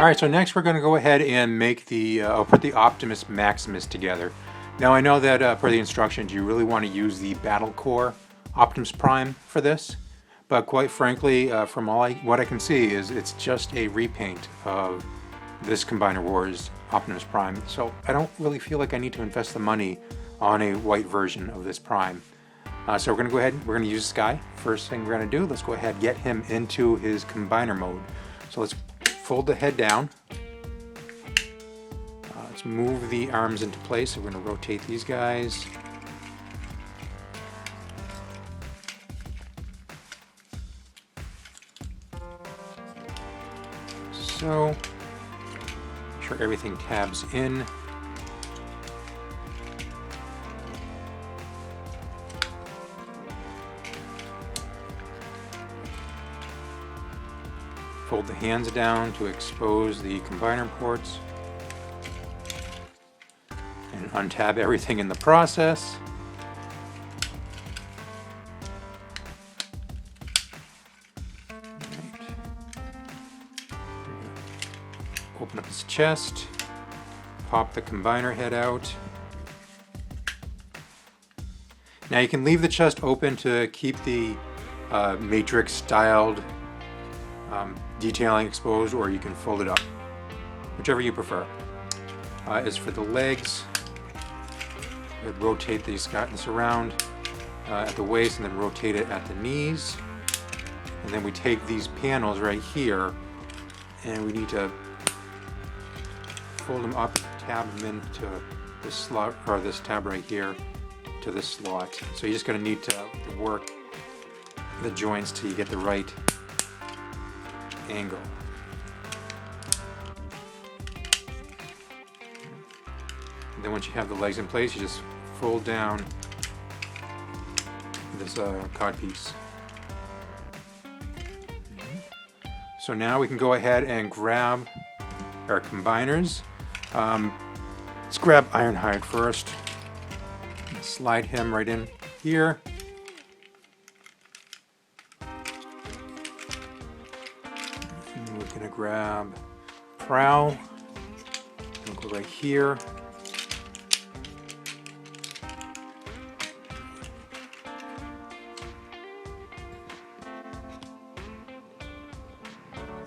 Alright, so next we're going to go ahead and make the, put the Optimus Maximus together. Now I know that per the instructions you really want to use the Battle Core Optimus Prime for this, but quite frankly, from what I can see is it's just a repaint of this Combiner Wars Optimus Prime, so I don't really feel like I need to invest the money on a white version of this Prime. So we're going to go ahead, we're going to use this guy. First thing we're going to do, let's go ahead and get him into his Combiner mode. So let's fold the head down. Let's move the arms into place. So we're going to rotate these guys. So, make sure everything tabs in. Fold the hands down to expose the combiner ports. And untab everything in the process. Right. Open up his chest. Pop the combiner head out. Now you can leave the chest open to keep the matrix styled detailing exposed, or you can fold it up, whichever you prefer. As for the legs, I'd rotate this around at the waist and then rotate it at the knees. And then we take these panels right here and we need to fold them up, tab them into this slot, or this tab right here to this slot. So you're just going to need to work the joints till you get the right angle. And then once you have the legs in place, you just fold down this codpiece. So now we can go ahead and grab our combiners. Let's grab Ironhide first. Slide him right in here. And we're gonna grab Prowl. We'll go right here.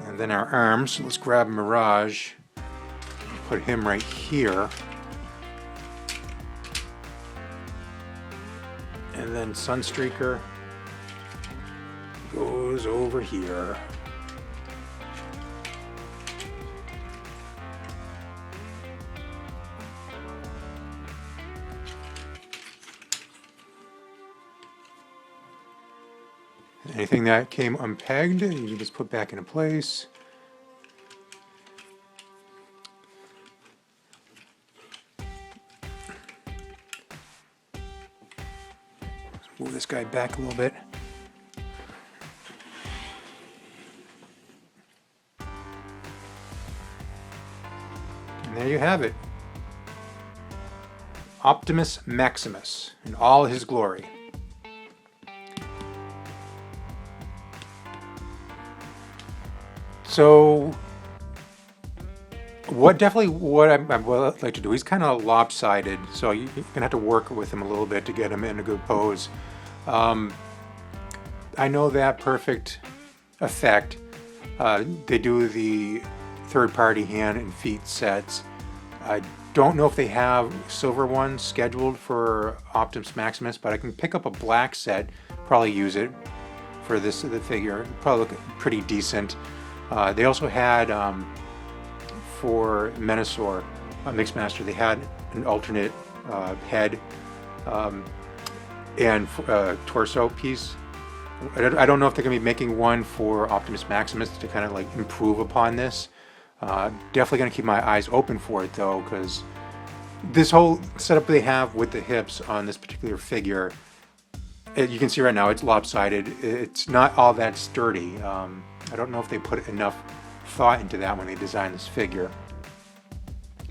And then our arms, let's grab Mirage, put him right here. And then Sunstreaker goes over here. Anything that came unpegged, you can just put back into place. Let's move this guy back a little bit. And there you have it. Optimus Maximus in all his glory. So, what I'd like to do, he's kind of lopsided, so you're going to have to work with him a little bit to get him in a good pose. I know that perfect effect. They do the third-party hand and feet sets. I don't know if they have silver ones scheduled for Optimus Maximus, but I can pick up a black set, probably use it for the figure. Probably look pretty decent. They also had, for Menasor, Mixmaster, they had an alternate head and torso piece. I don't know if they're going to be making one for Optimus Maximus to kind of like improve upon this. Definitely going to keep my eyes open for it though, because this whole setup they have with the hips on this particular figure, you can see right now it's lopsided. It's not all that sturdy. I don't know if they put enough thought into that when they designed this figure.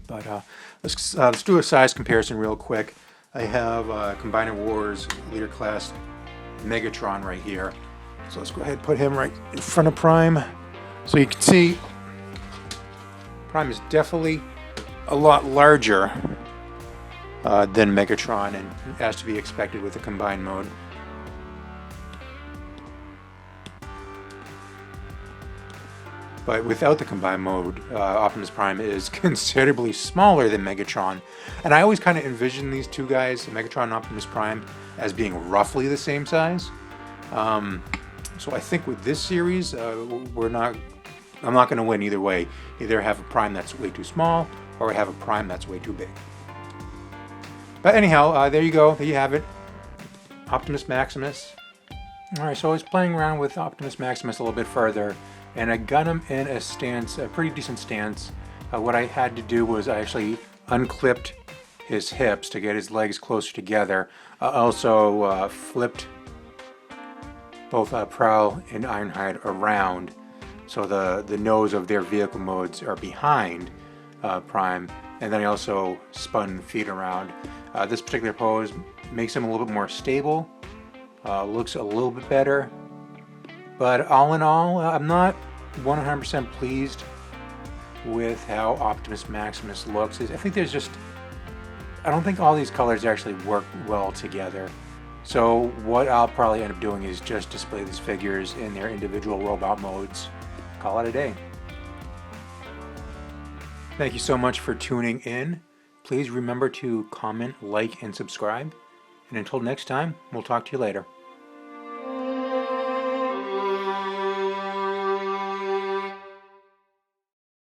But let's do a size comparison real quick. I have Combiner Wars Leader Class Megatron right here. So let's go ahead and put him right in front of Prime. So you can see Prime is definitely a lot larger than Megatron, and as to be expected with the combined mode. But without the combined mode, Optimus Prime is considerably smaller than Megatron. And I always kind of envision these two guys, Megatron and Optimus Prime, as being roughly the same size. So I think with this series, I'm not going to win either way. Either have a Prime that's way too small, or have a Prime that's way too big. But anyhow, there you go. There you have it. Optimus Maximus. Alright, so I was playing around with Optimus Maximus a little bit further, and I got him in a stance, a pretty decent stance. What I had to do was I actually unclipped his hips to get his legs closer together. I also flipped both Prowl and Ironhide around, so the nose of their vehicle modes are behind Prime, and then I also spun the feet around. This particular pose makes him a little bit more stable, looks a little bit better, but all in all, I'm not 100% pleased with how Optimus Maximus looks. I think I don't think all these colors actually work well together. So what I'll probably end up doing is just display these figures in their individual robot modes. Call it a day. Thank you so much for tuning in. Please remember to comment, like, and subscribe. And until next time, we'll talk to you later.